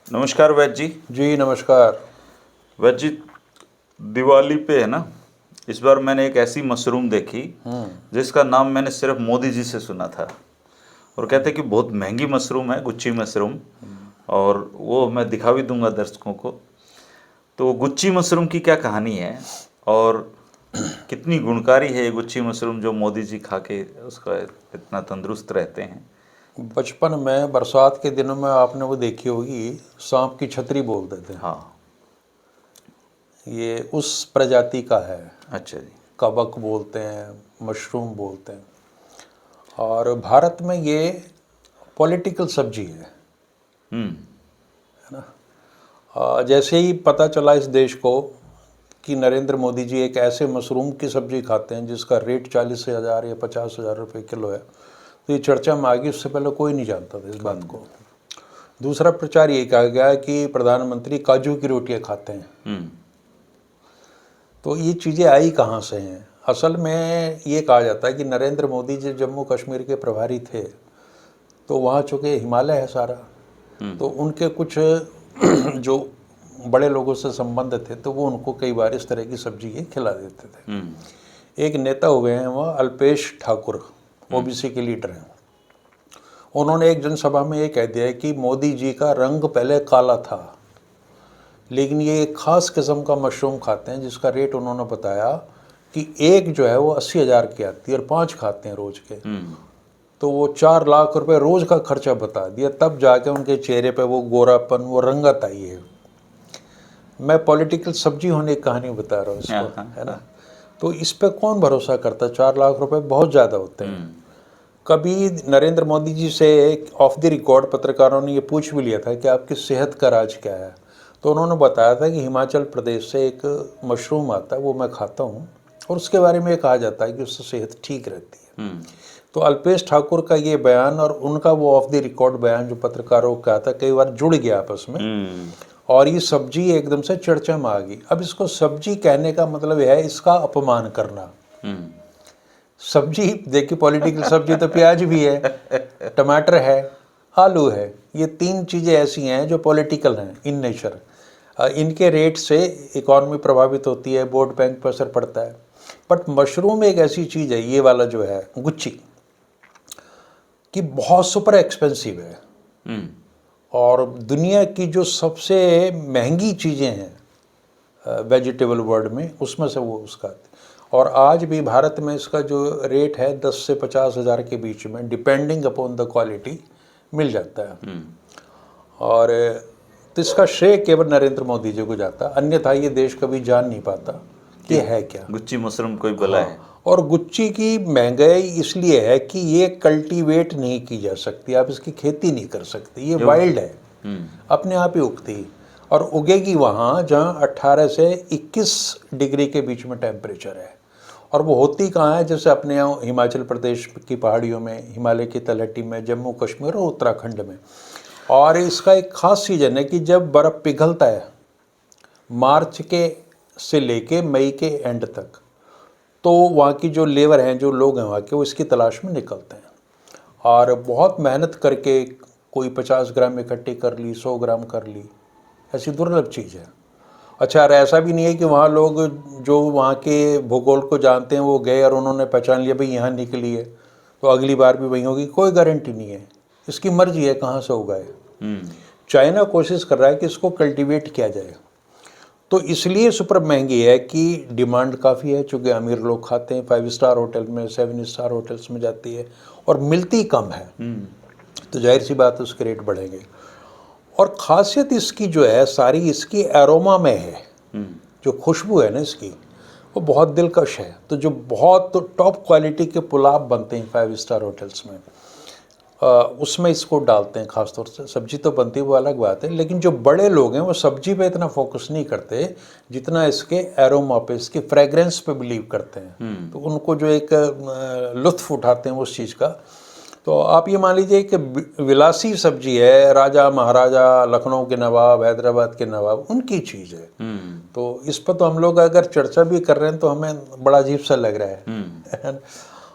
नमस्कार वैद्य जी। जी नमस्कार। वैद्य जी, दिवाली पे है ना, इस बार मैंने एक ऐसी मशरूम देखी जिसका नाम मैंने सिर्फ मोदी जी से सुना था। और कहते हैं कि बहुत महंगी मशरूम है, गुच्ची मशरूम। और वो मैं दिखा भी दूंगा दर्शकों को। तो गुच्ची मशरूम की क्या कहानी है और कितनी गुणकारी है ये गुच्ची मशरूम जो मोदी जी खा के उसका इतना तंदुरुस्त रहते हैं। बचपन में बरसात के दिनों में आपने वो देखी होगी, सांप की छतरी बोलते थे। हाँ। ये उस प्रजाति का है। अच्छा जी। कवक बोलते हैं, मशरूम बोलते हैं। और भारत में ये पॉलिटिकल सब्जी है हम्म। ना। जैसे ही पता चला इस देश को कि नरेंद्र मोदी जी एक ऐसे मशरूम की सब्जी खाते हैं जिसका रेट 40,000 या 50,000 रुपये किलो है, तो ये चर्चा में आ गई। उससे पहले कोई नहीं जानता था इस बात को। दूसरा प्रचार ये कहा गया कि प्रधानमंत्री काजू की रोटियां खाते हैं। तो ये चीज़ें आई कहाँ से हैं? असल में ये कहा जाता है कि नरेंद्र मोदी जी जम्मू कश्मीर के प्रभारी थे, तो वहाँ चूँकि हिमालय है सारा, तो उनके कुछ जो बड़े लोगों से संबंध थे, तो वो उनको कई बार इस तरह की सब्जी ये खिला देते थे। एक नेता हुए हैं वहाँ अल्पेश ठाकुर, ओबीसी के लीडर हैं। उन्होंने एक जनसभा में ये कह दिया है कि मोदी जी का रंग पहले काला था, लेकिन ये एक ख़ास किस्म का मशरूम खाते हैं जिसका रेट उन्होंने बताया कि एक जो है वो 80,000 की आती है और 5 खाते हैं रोज़ के। तो वो 4 लाख रुपए रोज़ का खर्चा बता दिया, तब जाके उनके चेहरे पे वो गोरापन, वो रंगत आई है। मैं पॉलिटिकल सब्जी होने की कहानी बता रहा हूँ इसको, है ना। तो इस पे कौन भरोसा करता? 4 लाख रुपए बहुत ज़्यादा होते हैं। कभी नरेंद्र मोदी जी से एक ऑफ द रिकॉर्ड पत्रकारों ने ये पूछ भी लिया था कि आपकी सेहत का राज क्या है, तो उन्होंने बताया था कि हिमाचल प्रदेश से एक मशरूम आता है, वो मैं खाता हूँ और उसके बारे में ये कहा जाता है कि उससे सेहत ठीक रहती है। तो अल्पेश ठाकुर का ये बयान और उनका वो ऑफ द रिकॉर्ड बयान जो पत्रकारों को कहा था, कई बार जुड़ गया आपस में, और ये सब्जी एकदम से चर्चा में आ गई। अब इसको सब्जी कहने का मतलब है इसका अपमान करना। सब्जी देखिए, पॉलिटिकल सब्जी तो प्याज भी है, टमाटर है, आलू है। ये 3 चीज़ें ऐसी हैं जो पॉलिटिकल हैं इन नेचर। इनके रेट से इकॉनमी प्रभावित होती है, वोट बैंक पर असर पड़ता है। बट मशरूम एक ऐसी चीज़ है, ये वाला जो है गुच्ची, कि बहुत सुपर एक्सपेंसिव है। और दुनिया की जो सबसे महंगी चीज़ें हैं वेजिटेबल वर्ल्ड में, उसमें से वो उसका। और आज भी भारत में इसका जो रेट है 10 से 50,000 के बीच में, डिपेंडिंग अपॉन द क्वालिटी, मिल जाता है। और तो इसका श्रेय केवल नरेंद्र मोदी जी को जाता, अन्यथा ये देश कभी जान नहीं पाता कि है क्या। गुच्ची मशरूम कोई बला है। और गुच्ची की महंगाई इसलिए है कि ये कल्टीवेट नहीं की जा सकती, आप इसकी खेती नहीं कर सकते, ये वाइल्ड है, अपने आप ही उगती, और उगेगी वहाँ जहाँ 18 से 21 डिग्री के बीच में टेम्परेचर है। और वो होती कहाँ है? जैसे अपने यहाँ हिमाचल प्रदेश की पहाड़ियों में, हिमालय की तलहटी में, जम्मू कश्मीर और उत्तराखंड में। और इसका एक ख़ास सीजन है कि जब बर्फ़ पिघलता है, मार्च के से लेके मई के एंड तक, तो वहाँ की जो लेबर हैं, जो लोग हैं वहाँ के, वो इसकी तलाश में निकलते हैं। और बहुत मेहनत करके कोई 50 ग्राम इकट्ठी कर ली, 100 ग्राम कर ली, ऐसी दुर्लभ चीज़ है। अच्छा, और ऐसा भी नहीं है कि वहाँ लोग जो वहाँ के भूगोल को जानते हैं वो गए और उन्होंने पहचान लिया भाई यहाँ निकली है तो अगली बार भी वहीं होगी, कोई गारंटी नहीं है। इसकी मर्जी है कहाँ से उगाए। चाइना कोशिश कर रहा है कि इसको कल्टीवेट किया जाए, तो इसलिए सुपर महंगी है कि डिमांड काफ़ी है, चूँकि अमीर लोग खाते हैं, 5 स्टार होटल में, 7 स्टार होटल्स में जाती है, और मिलती कम है, तो जाहिर सी बात है उसके रेट बढ़ेंगे। और ख़ासियत इसकी जो है सारी, इसकी एरोमा में है, जो खुशबू है ना इसकी, वो बहुत दिलकश है। तो जो बहुत टॉप क्वालिटी के पुलाव बनते हैं 5 स्टार होटल्स में, उसमें इसको डालते हैं ख़ास तौर से। सब्जी तो बनती है वो अलग बात है, लेकिन जो बड़े लोग हैं वो सब्जी पे इतना फोकस नहीं करते जितना इसके एरोमा पे, इसकी फ्रेग्रेंस पे बिलीव करते हैं। तो उनको जो एक लुत्फ़ उठाते हैं उस चीज़ का। तो आप ये मान लीजिए कि विलासी सब्जी है, राजा महाराजा, लखनऊ के नवाब, हैदराबाद के नवाब, उनकी चीज़ है। तो इस पर तो हम लोग अगर चर्चा भी कर रहे हैं तो हमें बड़ा अजीब सा लग रहा है।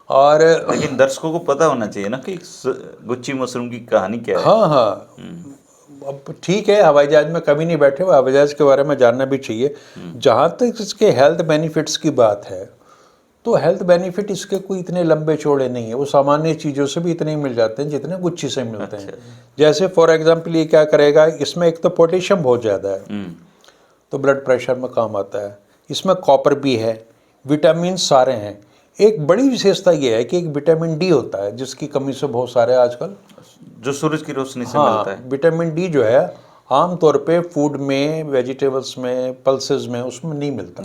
और लेकिन दर्शकों को पता होना चाहिए ना कि गुच्ची मशरूम की कहानी क्या है। हाँ हाँ, अब ठीक है, हवाई जहाज में कभी नहीं बैठे, वो हवाई जहाज के बारे में जानना भी चाहिए। जहाँ तक इसके हेल्थ बेनिफिट्स की बात है, तो हेल्थ बेनिफिट इसके कोई इतने लंबे चौड़े नहीं है। वो सामान्य चीज़ों से भी इतने ही मिल जाते हैं जितने गुच्ची से मिलते हैं। जैसे फॉर एग्जांपल ये क्या करेगा, इसमें एक तो पोटेशियम बहुत ज़्यादा है, तो ब्लड प्रेशर में काम आता है। इसमें कॉपर भी है, विटामिन सारे हैं। एक बड़ी विशेषता ये है कि एक विटामिन डी होता है जिसकी कमी से बहुत सारे आजकल, जो सूरज की रोशनी से मिलता है। विटामिन डी जो है आमतौर पे फूड में, वेजिटेबल्स में, पल्सेस में, उसमें नहीं मिलता।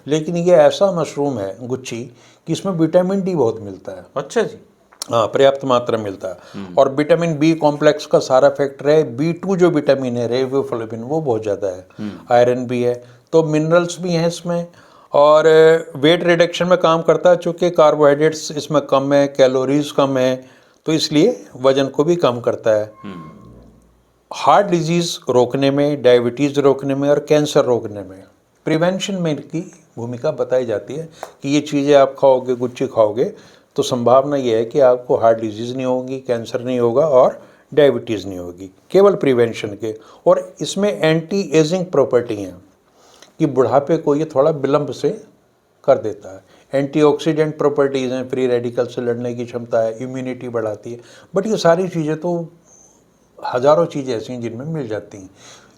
लेकिन ये ऐसा मशरूम है गुच्ची कि इसमें विटामिन डी बहुत मिलता है। अच्छा जी। हाँ, पर्याप्त मात्रा मिलता है। और विटामिन बी कॉम्प्लेक्स का सारा फैक्टर है। B2 जो विटामिन है, रेबोफ्लेविन, वो बहुत ज़्यादा है। आयरन भी है, तो मिनरल्स भी हैं इसमें। और वेट रिडक्शन में काम करता है, चूँकि कार्बोहाइड्रेट्स इसमें कम है, कैलोरीज कम है, तो इसलिए वजन को भी कम करता है। हार्ट डिजीज़ रोकने में, डायबिटीज़ रोकने में और कैंसर रोकने में, प्रिवेंशन में इनकी भूमिका बताई जाती है कि ये चीज़ें आप खाओगे, गुच्ची खाओगे, तो संभावना ये है कि आपको हार्ट डिजीज़ नहीं होगी, कैंसर नहीं होगा और डायबिटीज़ नहीं होगी, केवल प्रिवेंशन के। और इसमें एंटी एजिंग प्रॉपर्टी हैं कि बुढ़ापे को ये थोड़ा विलंब से कर देता है। एंटीऑक्सीडेंट प्रॉपर्टीज़ हैं, फ्री रेडिकल से लड़ने की क्षमता है, इम्यूनिटी बढ़ाती है। बट ये सारी चीज़ें तो हज़ारों चीज़ें ऐसी हैं जिनमें मिल जाती हैं।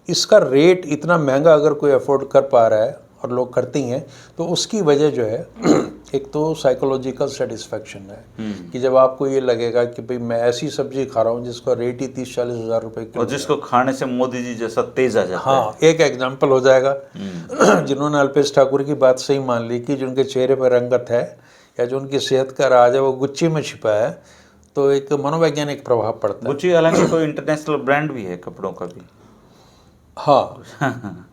इसका रेट इतना महंगा अगर कोई अफोर्ड कर पा रहा है और लोग करती हैं, तो उसकी वजह जो है एक तो साइकोलॉजिकल सेटिस्फेक्शन है कि जब आपको ये लगेगा कि भाई मैं ऐसी सब्जी खा रहा हूँ जिसका रेट ही 30-40 हज़ार रुपये किलो, और जिसको खाने से मोदी जी जैसा तेज आ जाता है। हाँ, एक एग्जाम्पल हो जाएगा जिन्होंने अल्पेश ठाकुर की बात सही मान ली कि जिनके चेहरे पर रंगत है या जो उनकी सेहत का राज है वो गुच्ची में छिपा है, तो एक मनोवैज्ञानिक प्रभाव पड़ता है। गुच्ची हालांकि कोई इंटरनेशनल ब्रांड भी है कपड़ों का भी। हाँ,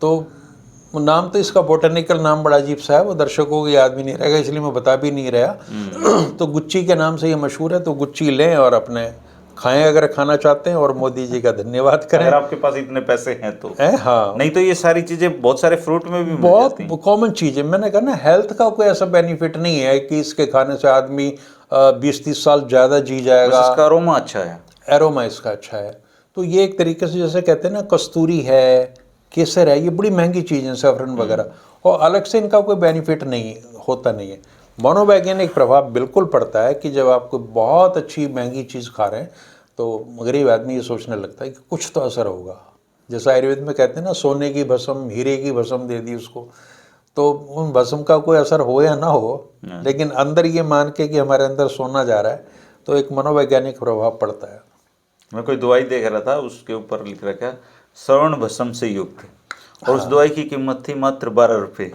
तो नाम तो इसका बोटेनिकल नाम बड़ा अजीब सा है, वो दर्शकों को याद भी नहीं रहेगा, इसलिए मैं बता भी नहीं रहा। तो गुच्ची के नाम से ये मशहूर है, तो गुच्ची लें और अपने खाएं अगर खाना चाहते हैं, और मोदी जी का धन्यवाद करें अगर आपके पास इतने पैसे हैं तो। हाँ, नहीं तो ये सारी चीजें बहुत सारे फ्रूट में भी बहुत कॉमन चीज़ है। मैंने कहा ना, हेल्थ का कोई ऐसा बेनिफिट नहीं है कि इसके खाने से आदमी 20-30 साल ज़्यादा जी जाएगा। इसका अरोमा अच्छा है, एरोमा इसका अच्छा है। तो ये एक तरीके से जैसे कहते हैं ना, कस्तूरी है, केसर है, ये बड़ी महंगी चीज़ है, सैफरन वगैरह, और अलग से इनका कोई बेनिफिट नहीं होता नहीं है। मनोवैज्ञानिक प्रभाव बिल्कुल पड़ता है कि जब आप कोई बहुत अच्छी महंगी चीज़ खा रहे हैं तो गरीब आदमी ये सोचने लगता है कि कुछ तो असर होगा। जैसा आयुर्वेद में कहते हैं ना, सोने की भस्म, हीरे की भस्म दे दी उसको, तो उन भस्म का कोई असर हो या ना हो, लेकिन अंदर ये मान के कि हमारे अंदर सोना जा रहा है, तो एक मनोवैज्ञानिक प्रभाव पड़ता है। मैं कोई दवाई देख रहा था, उसके ऊपर लिख रखा है श्रवण भस्म से युक्त, और उस दवाई की कीमत थी मात्र 12 रुपये।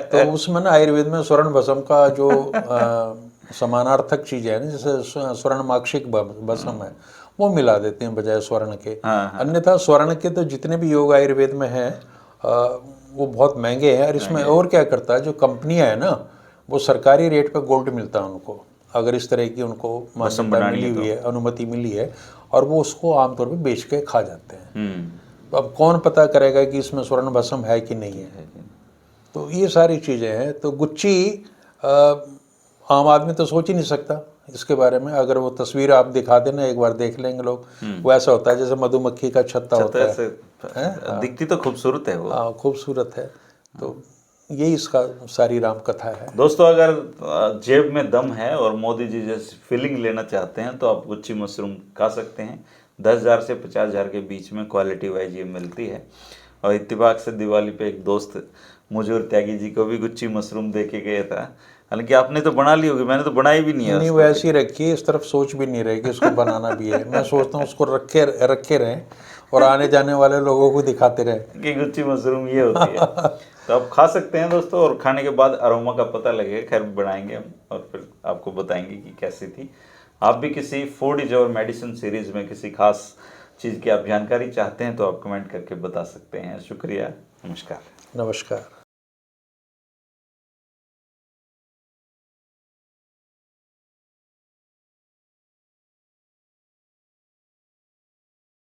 तो उसमें ना आयुर्वेद में स्वर्ण भस्म का जो समानार्थक चीज़ है ना, जैसे स्वर्ण माक्षिक भस्म है, वो मिला देते हैं बजाय स्वर्ण के। अन्यथा स्वर्ण के तो जितने भी योग आयुर्वेद में हैं वो बहुत महंगे हैं। और इसमें और क्या करता है, जो कंपनियां है ना, वो सरकारी रेट पे गोल्ड मिलता है उनको, अगर इस तरह की उनको मान्यता मिली हुई है, अनुमति मिली है, और वो उसको आमतौर पे बेच के खा जाते हैं। तो अब कौन पता करेगा कि इसमें स्वर्ण भस्म है कि नहीं है। तो ये सारी चीज़ें हैं। तो गुच्ची आम आदमी तो सोच ही नहीं सकता इसके बारे में। अगर वो तस्वीर आप दिखा देना, एक बार देख लेंगे लोग, वो ऐसा होता है जैसे मधुमक्खी का छत्ता होता है। दिखती तो खूबसूरत है वो। हाँ, खूबसूरत है। तो यही इसका सारी राम कथा है। दोस्तों, अगर जेब में दम है और मोदी जी जैसी फीलिंग लेना चाहते हैं तो आप गुच्ची मशरूम खा सकते हैं। 10,000 से 50,000 के बीच में क्वालिटी वाइज ये मिलती है। और इत्तेफाक से दिवाली पे एक दोस्त मुझे और त्यागी जी को भी गुच्ची मशरूम दे के गया था। हालांकि आपने तो बना ली होगी, मैंने तो बनाई भी नहीं है। नहीं, वो ऐसी रखी है, इस तरफ सोच भी नहीं रही कि उसको बनाना भी है। मैं सोचता हूँ उसको रखे रहें और आने जाने वाले लोगों को दिखाते रहें कि गुच्ची मशरूम ये होती है। तो आप खा सकते हैं दोस्तों, और खाने के बाद अरोमा का पता लगेगा। खैर, बनाएंगे हम और फिर आपको बताएंगे कि कैसी थी। आप भी किसी फूडीज और मेडिसिन सीरीज में किसी खास चीज़ की आप जानकारी चाहते हैं तो आप कमेंट करके बता सकते हैं। शुक्रिया, नमस्कार। नमस्कार।